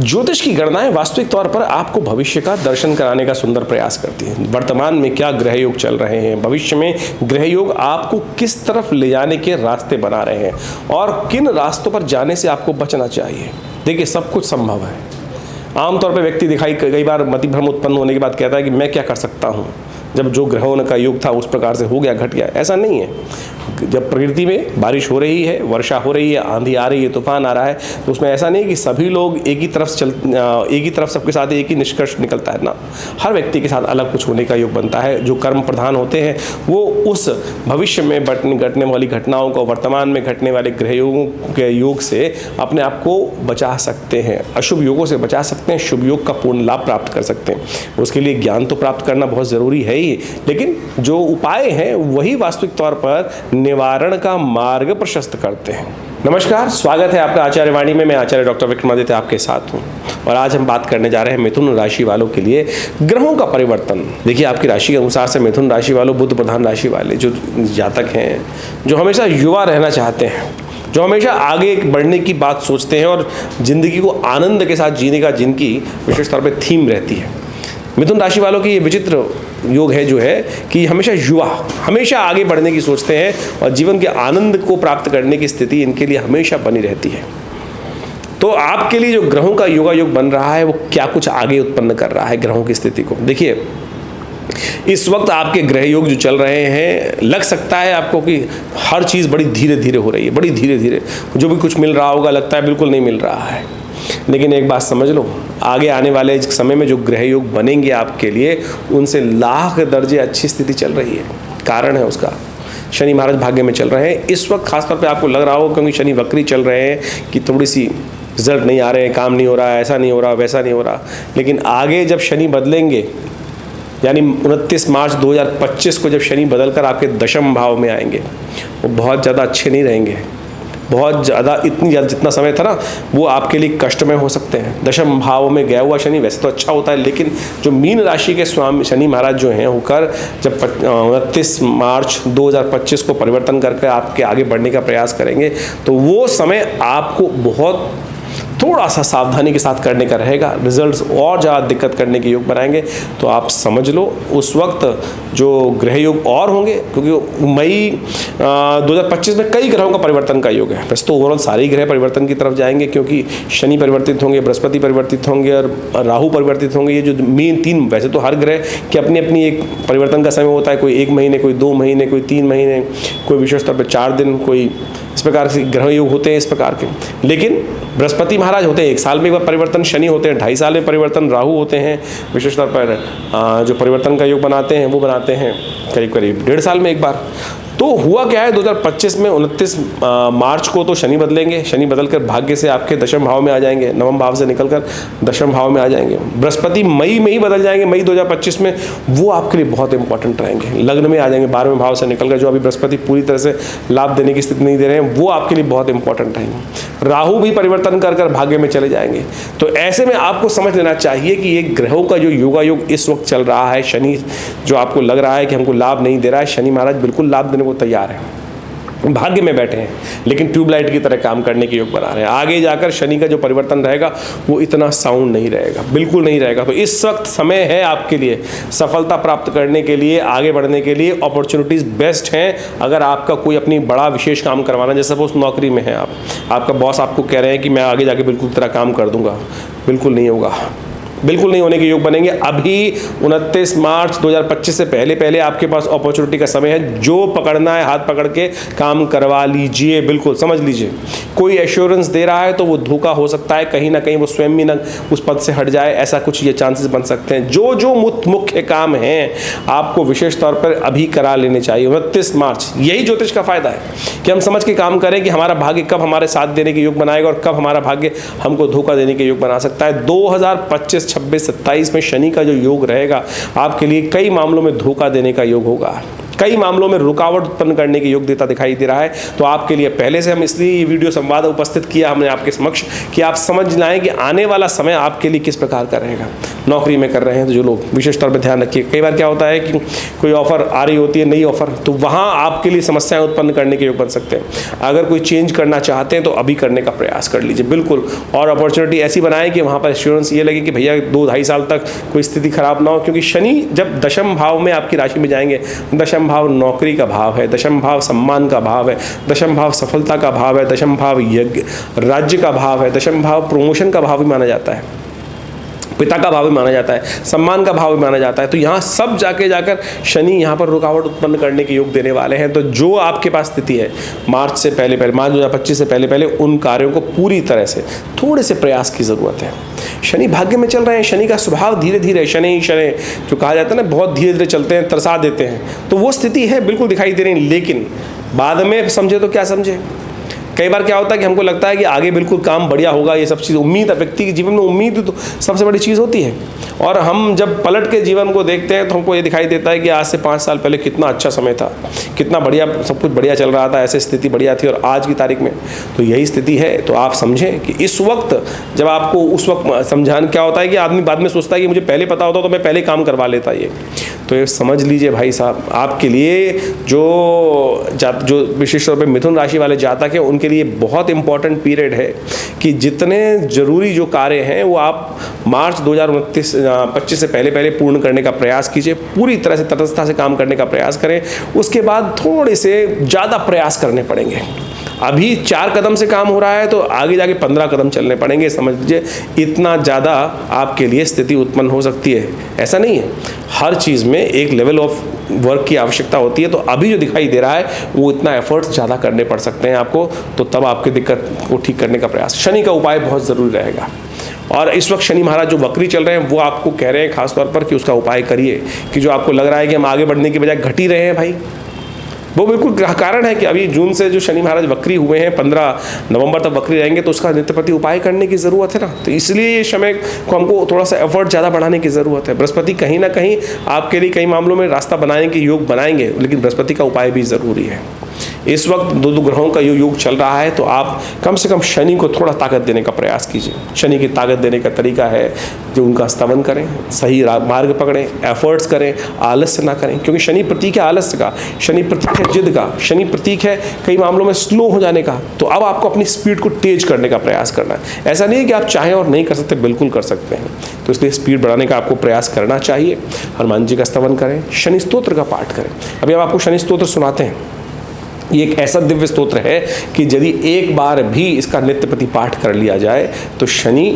ज्योतिष की गणनाएं वास्तविक तौर पर आपको भविष्य का दर्शन कराने का सुंदर प्रयास करती हैं। वर्तमान में क्या ग्रह योग चल रहे हैं, भविष्य में ग्रह योग आपको किस तरफ ले जाने के रास्ते बना रहे हैं और किन रास्तों पर जाने से आपको बचना चाहिए। देखिए, सब कुछ संभव है। आमतौर पर व्यक्ति दिखाई कई बार मतिभ्रम उत्पन्न होने के बाद कहता है कि मैं क्या कर सकता हूँ, जब जो ग्रहों का योग था उस प्रकार से हो गया, घट गया। ऐसा नहीं है। जब प्रकृति में बारिश हो रही है, वर्षा हो रही है, आंधी आ रही है, तूफान आ रहा है, तो उसमें ऐसा नहीं कि सभी लोग एक ही तरफ सबके साथ एक ही निष्कर्ष निकलता है ना। हर व्यक्ति के साथ अलग कुछ होने का योग बनता है। जो कर्म प्रधान होते हैं वो उस भविष्य में घटने वाली घटनाओं को, वर्तमान में घटने वाले ग्रह योगों के योग से अपने आप को बचा सकते हैं, अशुभ योगों से बचा सकते हैं, शुभ योग का पूर्ण लाभ प्राप्त कर सकते हैं। उसके लिए ज्ञान तो प्राप्त करना बहुत ज़रूरी है ही, लेकिन जो उपाय हैं वही वास्तविक तौर पर निवारण का मार्ग प्रशस्त करते हैं। नमस्कार, स्वागत है आपका आचार्य वाणी में। मैं आचार्य डॉक्टर विक्रमादित्य आपके साथ हूँ और आज हम बात करने जा रहे हैं मिथुन राशि वालों के लिए ग्रहों का परिवर्तन। देखिए, आपकी राशि के अनुसार से मिथुन राशि वालों, बुध प्रधान राशि वाले जो जातक हैं, जो हमेशा युवा रहना चाहते हैं, जो हमेशा आगे बढ़ने की बात सोचते हैं और ज़िंदगी को आनंद के साथ जीने का जिनकी विशेष तौर पर थीम रहती है, मिथुन राशि वालों की ये विचित्र योग है जो है कि हमेशा युवा, हमेशा आगे बढ़ने की सोचते हैं और जीवन के आनंद को प्राप्त करने की स्थिति इनके लिए हमेशा बनी रहती है। तो आपके लिए जो ग्रहों का योगा योग बन रहा है वो क्या कुछ आगे उत्पन्न कर रहा है ग्रहों की स्थिति को। देखिए, इस वक्त आपके ग्रह योग जो चल रहे हैं, लग सकता है आपको कि हर चीज़ बड़ी धीरे धीरे हो रही है, बड़ी धीरे धीरे जो भी कुछ मिल रहा होगा लगता है बिल्कुल नहीं मिल रहा है। लेकिन एक बात समझ लो, आगे आने वाले समय में जो ग्रह योग बनेंगे आपके लिए, उनसे लाख दर्जे अच्छी स्थिति चल रही है। कारण है उसका, शनि महाराज भाग्य में चल रहे हैं। इस वक्त खासतौर पे आपको लग रहा हो क्योंकि शनि वक्री चल रहे हैं कि थोड़ी सी रिजल्ट नहीं आ रहे हैं, काम नहीं हो रहा है, ऐसा नहीं हो रहा, वैसा नहीं हो रहा। लेकिन आगे जब शनि बदलेंगे, यानी 29 मार्च 2025 को जब शनि बदलकर आपके दशम भाव में आएंगे, वो बहुत ज़्यादा अच्छे नहीं रहेंगे। बहुत ज़्यादा, इतनी ज़्यादा जितना समय था ना वो आपके लिए कष्टमय हो सकते हैं। दशम भाव में गया हुआ शनि वैसे तो अच्छा होता है, लेकिन जो मीन राशि के स्वामी शनि महाराज जो हैं होकर जब 29 मार्च 2025 को परिवर्तन करके आपके आगे बढ़ने का प्रयास करेंगे, तो वो समय आपको बहुत थोड़ा सा सावधानी के साथ करने का रहेगा। रिजल्ट्स और ज़्यादा दिक्कत करने के योग बनाएंगे। तो आप समझ लो उस वक्त जो ग्रह योग और होंगे, क्योंकि मई 2025 में कई ग्रहों का परिवर्तन का योग है। वैसे तो ओवरऑल सारे ग्रह परिवर्तन की तरफ जाएंगे, क्योंकि शनि परिवर्तित होंगे, बृहस्पति परिवर्तित होंगे और राहु परिवर्तित होंगे। ये जो मेन तीन, वैसे तो हर ग्रह की अपनी अपनी एक परिवर्तन का समय होता है, कोई 1 महीने, कोई 2 महीने, कोई 3 महीने, कोई विशेष तौर पर 4 दिन, कोई इस प्रकार से ग्रह योग होते हैं इस प्रकार के। लेकिन बृहस्पति महाराज होते हैं 1 साल में एक बार परिवर्तन, शनि होते हैं 2.5 साल में परिवर्तन, राहु होते हैं विशेष तौर पर जो परिवर्तन का योग बनाते हैं वो बनाते हैं करीब करीब 1.5 साल में एक बार। तो हुआ क्या है, 2025 में 29 मार्च को तो शनि बदलेंगे। शनि बदलकर भाग्य से आपके दशम भाव में आ जाएंगे, नवम भाव से निकलकर दशम भाव में आ जाएंगे। बृहस्पति मई में ही बदल जाएंगे, मई 2025 में। वो आपके लिए बहुत इंपॉर्टेंट रहेंगे। लग्न में आ जाएंगे 12वें भाव से निकलकर। जो अभी बृहस्पति पूरी तरह से लाभ देने की स्थिति नहीं दे रहे हैं, वो आपके लिए बहुत इंपॉर्टेंट रहेंगे। राहु भी परिवर्तन कर भाग्य में चले जाएंगे। तो ऐसे में आपको समझ लेना चाहिए कि ये ग्रहों का जो योगा योग इस वक्त चल रहा है, शनि जो आपको लग रहा है कि हमको लाभ नहीं दे रहा है, शनि महाराज बिल्कुल लाभ देने को तैयार है। भाग्य में बैठे हैं, लेकिन ट्यूबलाइट की तरह काम करने के योग बना रहे हैं। आगे जाकर शनि का जो परिवर्तन रहेगा वो इतना साउंड नहीं रहेगा, बिल्कुल नहीं रहेगा। तो इस वक्त समय है आपके लिए सफलता प्राप्त करने के लिए, आगे बढ़ने के लिए। अपॉर्चुनिटीज़ बेस्ट हैं। अगर आपका कोई अपनी बड़ा विशेष काम करवाना, जैसे सपोज नौकरी में है आप, आपका बॉस आपको कह रहे हैं कि मैं आगे जाके बिल्कुल तेरा काम कर दूंगा, बिल्कुल नहीं होगा, बिल्कुल नहीं होने के योग बनेंगे। अभी 29 मार्च 2025 से पहले पहले आपके पास अपॉर्चुनिटी का समय है। जो पकड़ना है हाथ पकड़ के काम करवा लीजिए, बिल्कुल समझ लीजिए। कोई एश्योरेंस दे रहा है तो वो धोखा हो सकता है, कहीं ना कहीं वो स्वयं भी ना उस पद से हट जाए, ऐसा कुछ ये चांसेस बन सकते हैं। जो जो मुख्य काम हैं आपको विशेष तौर पर अभी करा लेने चाहिए 29 मार्च। यही ज्योतिष का फायदा है कि हम समझ के काम करें कि हमारा भाग्य कब हमारे साथ देने के योग बनाएगा और कब हमारा भाग्य हमको धोखा देने के योग बना सकता है। 2025 26 27 में शनि का जो योग रहेगा आपके लिए कई मामलों में धोखा देने का योग होगा, कई मामलों में रुकावट उत्पन्न करने के योग देता दिखाई दे रहा है। तो आपके लिए पहले से हम इसलिए ये वीडियो संवाद उपस्थित किया हमने आपके समक्ष कि आप समझ लाएं कि आने वाला समय आपके लिए किस प्रकार का रहेगा। नौकरी में कर रहे हैं तो जो लोग विशेष तौर पर ध्यान रखिए। कई बार क्या होता है कि कोई ऑफर आ रही होती है, नई ऑफर, तो वहाँ आपके लिए समस्याएं उत्पन्न करने के योग बन सकते हैं। अगर कोई चेंज करना चाहते हैं तो अभी करने का प्रयास कर लीजिए बिल्कुल, और अपॉर्चुनिटी ऐसी बनाएं कि वहाँ पर एश्योरेंस ये लगे कि भैया 2-2.5 साल तक कोई स्थिति खराब ना हो। क्योंकि शनि जब दशम भाव में आपकी राशि में जाएंगे, दशम भाव नौकरी का भाव है, दशम भाव सम्मान का भाव है, दशम भाव सफलता का भाव है, दशम भाव यज्ञ राज्य का भाव है, दशम भाव प्रमोशन का भाव भी माना जाता है, पिता का भाव भी माना जाता है, सम्मान का भाव भी माना जाता है। तो यहाँ सब जाकर शनि यहाँ पर रुकावट उत्पन्न करने के योग देने वाले हैं। तो जो आपके पास स्थिति है मार्च 2025 से पहले उन कार्यों को पूरी तरह से थोड़े से प्रयास की ज़रूरत है। शनि भाग्य में चल रहे हैं, शनि का स्वभाव धीरे धीरे, शनि जो कहा जाता है ना, बहुत धीरे धीरे चलते हैं, तरसा देते हैं, तो वो स्थिति है बिल्कुल दिखाई दे रही है। लेकिन बाद में समझे तो क्या समझे, कई बार क्या होता है कि हमको लगता है कि आगे बिल्कुल काम बढ़िया होगा, ये सब चीज़ उम्मीद है, व्यक्ति के जीवन में उम्मीद तो सबसे बड़ी चीज़ होती है। और हम जब पलट के जीवन को देखते हैं तो हमको ये दिखाई देता है कि आज से 5 साल पहले कितना अच्छा समय था, कितना बढ़िया, सब कुछ बढ़िया चल रहा था, ऐसे स्थिति बढ़िया थी, और आज की तारीख में तो यही स्थिति है। तो आप समझें कि इस वक्त जब आपको उस वक्त समझाना, क्या होता है कि आदमी बाद में सोचता है कि मुझे पहले पता होता तो मैं पहले काम करवा लेता, ये तो ये समझ लीजिए भाई साहब, आपके लिए जो विशेष तौर पे मिथुन राशि वाले जातक हैं उनके लिए बहुत इंपॉर्टेंट पीरियड है कि जितने ज़रूरी जो कार्य हैं वो आप मार्च 2025 से पहले पूर्ण करने का प्रयास कीजिए। पूरी तरह से तटस्थता से काम करने का प्रयास करें। उसके बाद थोड़े से ज़्यादा प्रयास करने पड़ेंगे। अभी 4 कदम से काम हो रहा है तो आगे जाके 15 कदम चलने पड़ेंगे। समझ लीजिए इतना ज़्यादा आपके लिए स्थिति उत्पन्न हो सकती है। ऐसा नहीं है, हर चीज़ में एक लेवल ऑफ वर्क की आवश्यकता होती है। तो अभी जो दिखाई दे रहा है वो इतना एफर्ट्स ज़्यादा करने पड़ सकते हैं आपको, तो तब आपकी दिक्कत को ठीक करने का प्रयास, शनि का उपाय बहुत ज़रूरी रहेगा। और इस वक्त शनि महाराज जो वक्री चल रहे हैं वो आपको कह रहे हैं खास तौर पर कि उसका उपाय करिए, कि जो आपको लग रहा है कि हम आगे बढ़ने की बजाय घट ही रहे हैं भाई, वो बिल्कुल कारण है कि अभी जून से जो शनि महाराज वक्री हुए हैं, 15 नवंबर तक वक्री रहेंगे, तो उसका नित्य प्रति उपाय करने की ज़रूरत है ना। तो इसलिए ये समय को हमको थोड़ा सा एफर्ट ज़्यादा बढ़ाने की ज़रूरत है। बृहस्पति कहीं ना कहीं आपके लिए कई मामलों में रास्ता बनाने के योग बनाएंगे, लेकिन बृहस्पति का उपाय भी ज़रूरी है। इस वक्त 2 ग्रहों का योग चल रहा है, तो आप कम से कम शनि को थोड़ा ताकत देने का प्रयास कीजिए। शनि की ताकत देने का तरीका है जो उनका स्तवन करें, सही मार्ग पकड़ें, एफर्ट्स करें, आलस्य ना करें, क्योंकि शनि प्रतीक है आलस्य का, शनि प्रतीक है जिद का, शनि प्रतीक है कई मामलों में स्लो हो जाने का। तो अब आपको अपनी स्पीड को तेज करने का प्रयास करना है। ऐसा नहीं है कि आप चाहें और नहीं कर सकते, बिल्कुल कर सकते हैं। तो इसलिए स्पीड बढ़ाने का आपको प्रयास करना चाहिए। हनुमान जी का स्तवन करें, शनि स्तोत्र का पाठ करें। अभी हम आपको शनि स्तोत्र सुनाते हैं। ये एक ऐसा दिव्य स्तोत्र है कि यदि एक बार भी इसका नित्य प्रति पाठ कर लिया जाए तो शनि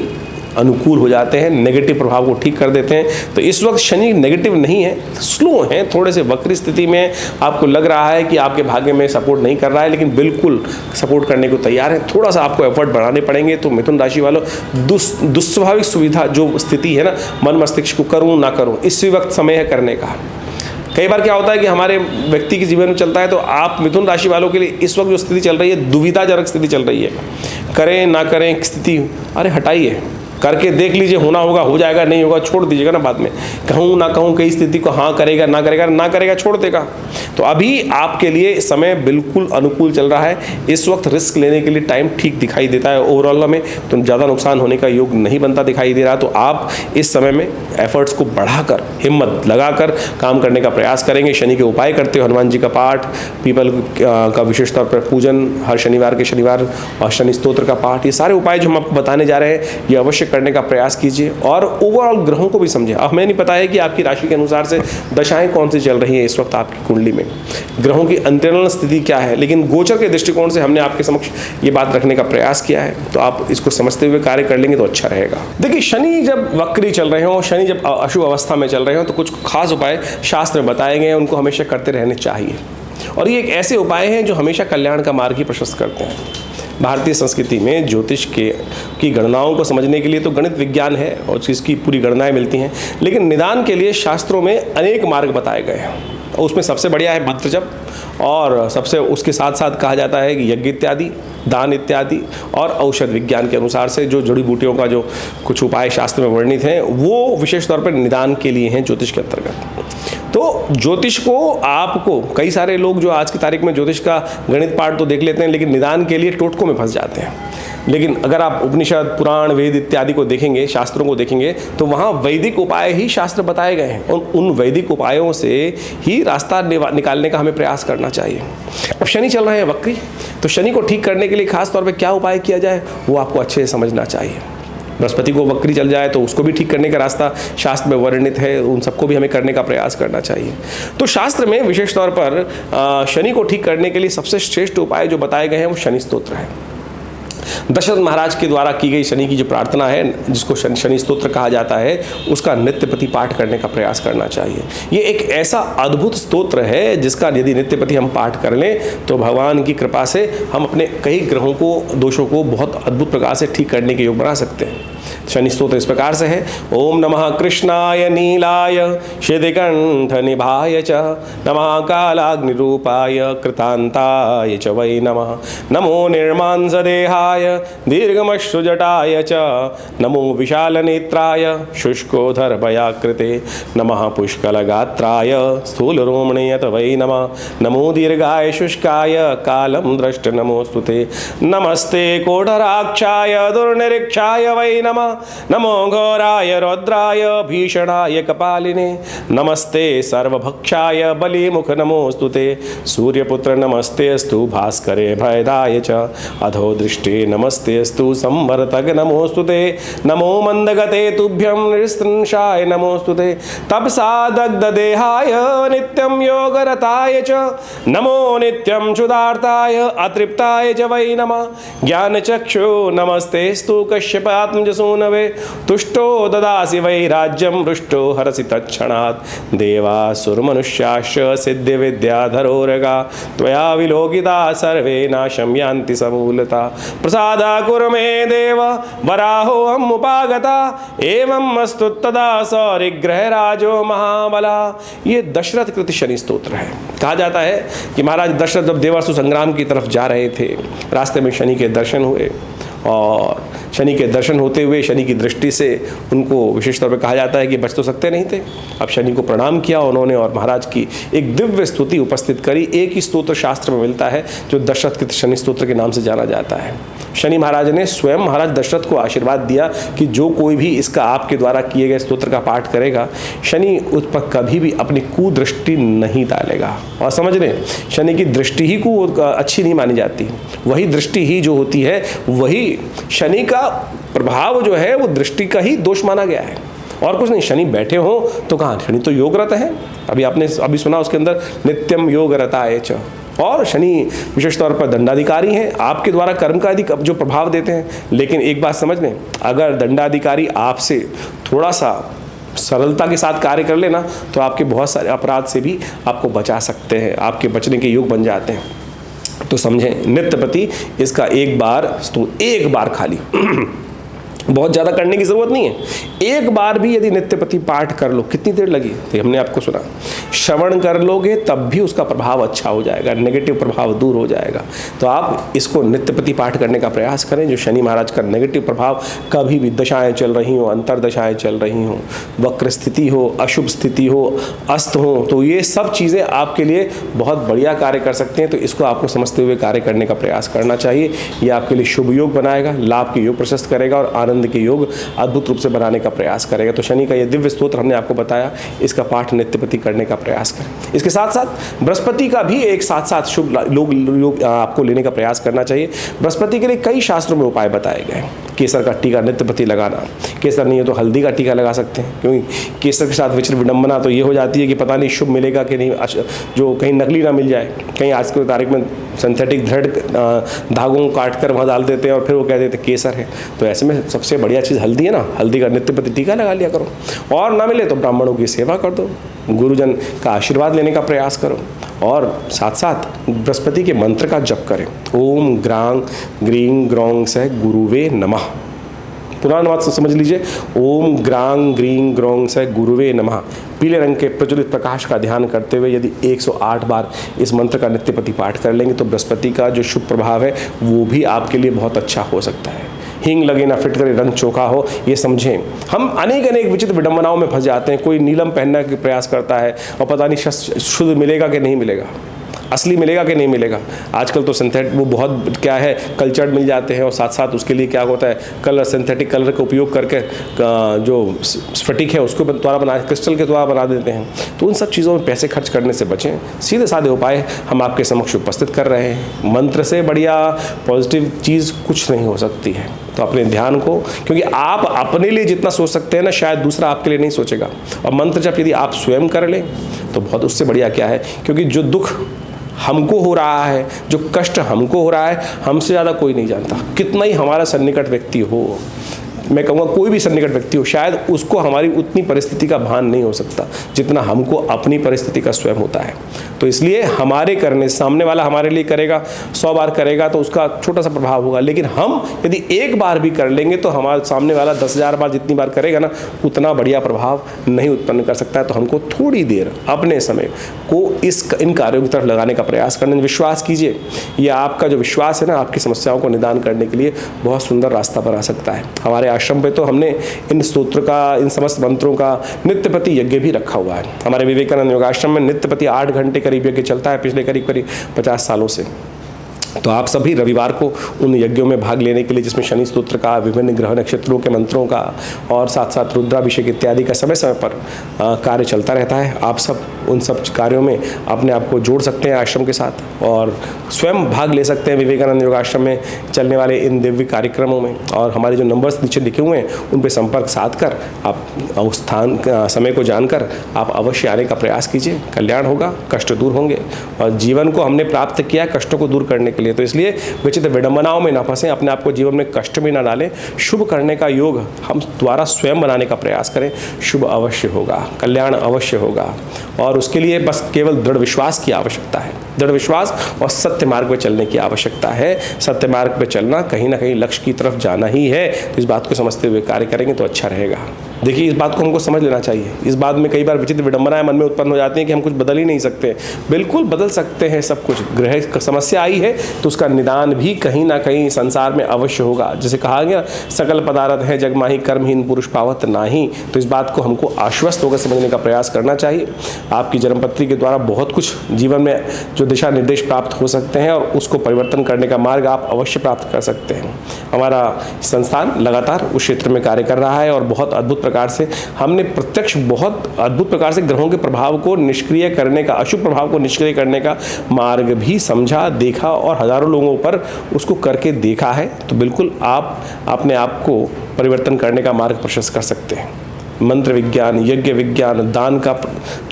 अनुकूल हो जाते हैं, नेगेटिव प्रभाव को ठीक कर देते हैं। तो इस वक्त शनि नेगेटिव नहीं है, स्लो हैं, थोड़े से वक्री स्थिति में आपको लग रहा है कि आपके भाग्य में सपोर्ट नहीं कर रहा है, लेकिन बिल्कुल सपोर्ट करने को तैयार है। थोड़ा सा आपको एफर्ट बढ़ाने पड़ेंगे। तो मिथुन राशि वालों, दुस्वाभाविक सुविधा जो स्थिति है ना, मन मस्तिष्क को करूँ ना करूँ, इसी वक्त समय है करने का। कई बार क्या होता है कि हमारे व्यक्ति के जीवन में चलता है, तो आप मिथुन राशि वालों के लिए इस वक्त जो स्थिति चल रही है, दुविधाजनक स्थिति चल रही है। करें ना करें स्थिति, अरे हटाइए, करके देख लीजिए, होना होगा हो जाएगा, नहीं होगा छोड़ दीजिएगा ना। बाद में कहूँ ना कहूँ कई स्थिति को हाँ करेगा ना करेगा, ना करेगा छोड़ देगा। तो अभी आपके लिए समय बिल्कुल अनुकूल चल रहा है। इस वक्त रिस्क लेने के लिए टाइम ठीक दिखाई देता है ओवरऑल में, तो ज़्यादा नुकसान होने का योग नहीं बनता दिखाई दे रहा। तो आप इस समय में एफर्ट्स को बढ़ाकर, हिम्मत लगाकर काम करने का प्रयास करेंगे। शनि के उपाय करते हो, हनुमान जी का पाठ, पीपल का विशेष तौर पर पूजन हर शनिवार के शनिवार, और शनि स्तोत्र का पाठ, ये सारे उपाय जो हम आपको बताने जा रहे हैं ये अवश्य करने का प्रयास कीजिए। और ओवरऑल ग्रहों को भी समझें। अब हमें नहीं पता है कि आपकी राशि के अनुसार से दशाएं कौन सी चल रही हैं इस वक्त आपकी कुंडली में, ग्रहों की अंतर्नल स्थिति क्या है, लेकिन गोचर के दृष्टिकोण से हमने आपके समक्ष ये बात रखने का प्रयास किया है। तो आप इसको समझते हुए कार्य कर लेंगे तो अच्छा रहेगा। देखिए, शनि जब वक्री चल रहे हो, शनि जब अशुभ अवस्था में चल रहे हो, तो कुछ खास उपाय शास्त्र में बताए गए हैं, उनको हमेशा करते रहने चाहिए। और ये एक ऐसे उपाय हैं जो हमेशा कल्याण का मार्ग ही प्रशस्त करते हैं। भारतीय संस्कृति में ज्योतिष की गणनाओं को समझने के लिए तो गणित विज्ञान है और इसकी पूरी गणनाएं मिलती हैं, लेकिन निदान के लिए शास्त्रों में अनेक मार्ग बताए गए हैं। उसमें सबसे बढ़िया है मंत्र जप, और सबसे उसके साथ साथ कहा जाता है कि यज्ञ इत्यादि, दान इत्यादि, और औषध विज्ञान के अनुसार से जो जड़ी बूटियों का जो कुछ उपाय शास्त्र में वर्णित हैं वो विशेष तौर पर निदान के लिए हैं ज्योतिष के अंतर्गत। तो ज्योतिष को आपको, कई सारे लोग जो आज की तारीख में ज्योतिष का गणित पाठ तो देख लेते हैं, लेकिन निदान के लिए टोटकों में फंस जाते हैं। लेकिन अगर आप उपनिषद, पुराण, वेद इत्यादि को देखेंगे, शास्त्रों को देखेंगे, तो वहाँ वैदिक उपाय ही शास्त्र बताए गए हैं और उन वैदिक उपायों से ही रास्ता निकालने का हमें प्रयास करना चाहिए। अब शनि चल रहे हैं वक्री, तो शनि को ठीक करने के लिए खास तौर पे क्या उपाय किया जाए वो आपको अच्छे से समझना चाहिए। बृहस्पति को वक्री चल जाए तो उसको भी ठीक करने का रास्ता शास्त्र में वर्णित है, उन सबको भी हमें करने का प्रयास करना चाहिए। तो शास्त्र में विशेष तौर पर शनि को ठीक करने के लिए सबसे श्रेष्ठ उपाय जो बताए गए हैं वो शनि स्तोत्र है। दशरथ महाराज के द्वारा की गई शनि की जो प्रार्थना है, जिसको शनि स्तोत्र कहा जाता है, उसका नित्यपति पाठ करने का प्रयास करना चाहिए। ये एक ऐसा अद्भुत स्तोत्र है जिसका यदि नित्यपति हम पाठ कर लें तो भगवान की कृपा से हम अपने कई ग्रहों को, दोषों को बहुत अद्भुत प्रकार से ठीक करने के योग बना सकते हैं। शनि स्तोत्र इस प्रकार से है। ओम नमः कृष्णाय नीलाय शितिकंठ निभाय च, नमः कालाग्निरूपाय कृतांताय च वै नमः, नमो निर्मांसदेहाय दीर्घमश्रुजटाय च, नमो विशालनेत्राय शुष्कोदरभयाकृते, नमः पुष्कलगात्राय स्थूलरोमणे वै नमः, नमो दीर्घाय शुष्काय कालं द्रष्ट नमोस्तुते, नमस्ते कोटराक्षाय दुर्निरीक्षाय वै नमः, नमो घोराय रौद्राय भीषणाय कपालिने, नमस्ते सर्वभक्षाय बलिमुख नमोस्तुते, सूर्यपुत्र नमस्तेस्तु भास्करे भयदाय च, अधो दृष्टे नमस्तेस्तु संवर्तक नमोस्तुते, नमो मंदगते तुभ्यं निस्त्रंशाय नमोस्तुते, तपसा दग्धदेहाय नित्यं योगरताय च, नमो नित्यं क्षुधार्ताय अतृप्ताय च वै नमः, ज्ञानचक्षु नमस्तेस्तु कश्यपात्मजसूनवे, तुष्टो ददासि वै राज्यं रुष्टो हरसि तत्क्षणात्, देवासुरमनुष्याश्च सिद्धिविद्याधरोरगा, त्वया विलोकिता सर्वे नाशं यान्ति समूलता, प्रसादा कुरु मे देव वराहोऽहम् उपागता, एवं अस्तु तदा सौरिग्रहराजो महाबला। ये दशरथ कृत शनि स्तोत्र है। कहा जाता है कि महाराज दशरथ जब देवासुर संग्राम की तरफ जा रहे थे, रास्ते में शनि के दर्शन हुए और शनि के दर्शन होते हुए शनि की दृष्टि से उनको विशेष तौर पर कहा जाता है कि बच तो सकते नहीं थे। अब शनि को प्रणाम किया उन्होंने और महाराज की एक दिव्य स्तुति उपस्थित करी। एक ही स्तोत्र शास्त्र में मिलता है जो दशरथ कृत शनि स्तोत्र के नाम से जाना जाता है। शनि महाराज ने स्वयं महाराज दशरथ को आशीर्वाद दिया कि जो कोई भी इसका आपके द्वारा किए गए स्तोत्र का पाठ करेगा, शनि उस पर कभी भी अपनी कुदृष्टि नहीं डालेगा। और समझ लें, शनि की दृष्टि ही को अच्छी नहीं मानी जाती, वही दृष्टि ही जो होती है, वही शनि का प्रभाव जो है वो दृष्टि का ही दोष माना गया है और कुछ नहीं। शनि बैठे हो तो कहाँ, शनि तो योगरत है। अभी आपने अभी सुना उसके अंदर नित्यम योगरताय च, और शनि विशेष तौर पर दंडाधिकारी हैं, आपके द्वारा कर्म का अधिक जो प्रभाव देते हैं। लेकिन एक बात समझ लें, अगर दंडाधिकारी आपसे थोड़ा सा सरलता के साथ कार्य कर लेना तो आपके बहुत सारे अपराध से भी आपको बचा सकते हैं, आपके बचने के योग बन जाते हैं। तो समझें, नित्यपति इसका एक बार खाली बहुत ज़्यादा करने की ज़रूरत नहीं है। एक बार भी यदि नित्यपति पाठ कर लो, कितनी देर लगी तो हमने आपको सुना, श्रवण कर लोगे तब भी उसका प्रभाव अच्छा हो जाएगा, नेगेटिव प्रभाव दूर हो जाएगा। तो आप इसको नित्यपति पाठ करने का प्रयास करें। जो शनि महाराज का नेगेटिव प्रभाव, कभी भी दशाएं चल रही हो, अंतरदशाएं चल रही हो, वक्र स्थिति हो, अशुभ स्थिति हो, अस्त हो, तो ये सब चीज़ें आपके लिए बहुत बढ़िया कार्य कर सकते हैं। तो इसको आपको समझते हुए कार्य करने का प्रयास करना चाहिए। ये आपके लिए शुभ योग बनाएगा, लाभ के योग प्रशस्त करेगा और आनंद के योग अद्भुत रूप से बनाने का प्रयास करेगा। तो शनि का ये दिव्य स्तोत्र हमने आपको बताया, इसका पाठ नित्यपति करने का प्रयास करें। इसके साथ साथ बृहस्पति का भी एक साथ साथ शुभ योग आपको लेने का प्रयास करना चाहिए। बृहस्पति के लिए कई शास्त्रों में उपाय बताए गए हैं। केसर का टीका नित्यपति लगाना, केसर नहीं है तो हल्दी का टीका लगा सकते हैं, क्योंकि केसर के साथ विचित्र विडंबना तो ये हो जाती है कि पता नहीं शुभ मिलेगा कि नहीं, जो कहीं नकली ना मिल जाए। कहीं आज की तारीख में सिंथेटिक दृढ़ धागों को काट कर वहाँ डाल देते हैं और फिर वो कह देते केसर है। तो ऐसे में सबसे बढ़िया चीज़ हल्दी है ना, हल्दी का नित्यपति टीका लगा लिया करो। और ना मिले तो ब्राह्मणों की सेवा कर दो, गुरुजन का आशीर्वाद लेने का प्रयास करो और साथ साथ बृहस्पति के मंत्र का जप करें। ओम ग्रांग ग्रीं ग्रौंग सह गुरुवे नमः। पुराण बात समझ लीजिए, ओम ग्रांग ग्रीं ग्रौंग सह गुरुवे नमः। पीले रंग के प्रज्वलित प्रकाश का ध्यान करते हुए यदि 108 बार इस मंत्र का नित्यपति पाठ कर लेंगे तो बृहस्पति का जो शुभ प्रभाव है वो भी आपके लिए बहुत अच्छा हो सकता है। हींग लगे ना फिट करे, रंग चोखा हो, ये समझें। हम अनेक विचित्र विडंबनाओं में फंस जाते हैं। कोई नीलम पहनने का प्रयास करता है और पता नहीं शुद्ध मिलेगा कि नहीं मिलेगा। असली मिलेगा कि नहीं मिलेगा। आजकल तो सिंथेटिक वो बहुत क्या है, कल्चर्ड मिल जाते हैं और साथ साथ उसके लिए क्या होता है, कलर, सिंथेटिक कलर का उपयोग करके जो स्फटिक है उसको द्वारा बना, क्रिस्टल के द्वारा बना देते हैं। तो उन सब चीज़ों में पैसे खर्च करने से बचें। सीधे साधे उपाय हम आपके समक्ष उपस्थित कर रहे हैं। मंत्र से बढ़िया पॉजिटिव चीज़ कुछ नहीं हो सकती है। तो अपने ध्यान को, क्योंकि आप अपने लिए जितना सोच सकते हैं ना, शायद दूसरा आपके लिए नहीं सोचेगा। और मंत्र जब यदि आप स्वयं कर लें तो बहुत उससे बढ़िया क्या है, क्योंकि जो दुख हमको हो रहा है, जो कष्ट हमको हो रहा है, हमसे ज़्यादा कोई नहीं जानता। कितना ही हमारा सन्निकट व्यक्ति हो, मैं कहूँगा कोई भी सन्निकट व्यक्ति हो, शायद उसको हमारी उतनी परिस्थिति का भान नहीं हो सकता जितना हमको अपनी परिस्थिति का स्वयं होता है। तो इसलिए हमारे करने, सामने वाला हमारे लिए करेगा, 100 बार करेगा तो उसका छोटा सा प्रभाव होगा, लेकिन हम यदि एक बार भी कर लेंगे तो हमारे सामने वाला 10,000 बार जितनी बार करेगा ना, उतना बढ़िया प्रभाव नहीं उत्पन्न कर सकता है। तो हमको थोड़ी देर अपने समय को इन कार्यों की तरफ लगाने का प्रयास करना। विश्वास कीजिए, ये आपका जो विश्वास है ना, आपकी समस्याओं को निदान करने के लिए बहुत सुंदर रास्ता बना सकता है। हमारे आश्रम पे तो हमने इन स्तोत्र का, इन समस्त मंत्रों का नित्य प्रति यज्ञ भी रखा हुआ है। हमारे विवेकानंद योगाश्रम में नित्य प्रति 8 घंटे करीब यज्ञ चलता है पिछले करीब 50 सालों से। तो आप सभी रविवार को उन यज्ञों में भाग लेने के लिए, जिसमें शनि स्तोत्र का, विभिन्न ग्रह नक्षत्रों के मंत्रों का और साथ साथ रुद्राभिषेक इत्यादि का समय समय पर कार्य चलता रहता है। आप सब उन सब कार्यों में अपने आप को जोड़ सकते हैं आश्रम के साथ और स्वयं भाग ले सकते हैं विवेकानंद योगाश्रम में चलने वाले इन दिव्य कार्यक्रमों में। और हमारे जो नंबर्स नीचे लिखे हुए हैं उन पर संपर्क साध कर आप उस स्थान समय को जानकर आप अवश्य आने का प्रयास कीजिए। कल्याण होगा, कष्ट दूर होंगे और जीवन को हमने प्राप्त किया कष्टों को दूर करने के लिए। तो इसलिए विचित्र विडंबनाओं में ना फंसें, अपने आप को जीवन में कष्ट में ना डालें। शुभ करने का योग हम द्वारा स्वयं बनाने का प्रयास करें। शुभ अवश्य होगा, कल्याण अवश्य होगा और उसके लिए बस केवल दृढ़ विश्वास की आवश्यकता है। दृढ़ विश्वास और सत्य मार्ग पर चलने की आवश्यकता है। सत्य मार्ग पर चलना कहीं ना कहीं लक्ष्य की तरफ जाना ही है। तो इस बात को समझते हुए कार्य करेंगे तो अच्छा रहेगा। देखिए, इस बात को हमको समझ लेना चाहिए। इस बात में कई बार विचित्र विडंबनाएं मन में उत्पन्न हो जाती हैं कि हम कुछ बदल ही नहीं सकते। बिल्कुल बदल सकते हैं सब कुछ। ग्रह समस्या आई है तो उसका निदान भी कहीं ना कहीं संसार में अवश्य होगा। जैसे कहा गया, सकल पदार्थ है जग माही, कर्महीन पुरुष पावत नाही। तो इस बात को हमको आश्वस्त होकर समझने का प्रयास करना चाहिए। आपकी जन्मपत्री के द्वारा बहुत कुछ जीवन में जो दिशा निर्देश प्राप्त हो सकते हैं और उसको परिवर्तन करने का मार्ग आप अवश्य प्राप्त कर सकते हैं। हमारा संस्थान लगातार उस क्षेत्र में कार्य कर रहा है और बहुत अद्भुत प्रकार से हमने प्रत्यक्ष बहुत अद्भुत प्रकार से ग्रहों के प्रभाव को निष्क्रिय करने का, अशुभ प्रभाव को निष्क्रिय करने का मार्ग भी समझा, देखा और हजारों लोगों पर उसको करके देखा है। तो बिल्कुल आप अपने आप को परिवर्तन करने का मार्ग प्रशस्त कर सकते हैं। मंत्र विज्ञान, यज्ञ विज्ञान, दान का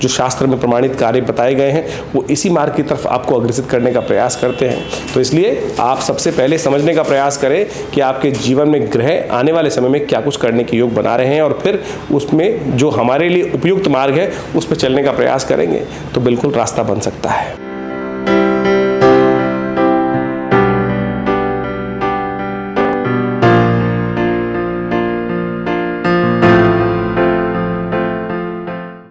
जो शास्त्र में प्रमाणित कार्य बताए गए हैं वो इसी मार्ग की तरफ आपको अग्रसित करने का प्रयास करते हैं। तो इसलिए आप सबसे पहले समझने का प्रयास करें कि आपके जीवन में ग्रह आने वाले समय में क्या कुछ करने के योग बना रहे हैं और फिर उसमें जो हमारे लिए उपयुक्त मार्ग है उस पर चलने का प्रयास करेंगे तो बिल्कुल रास्ता बन सकता है।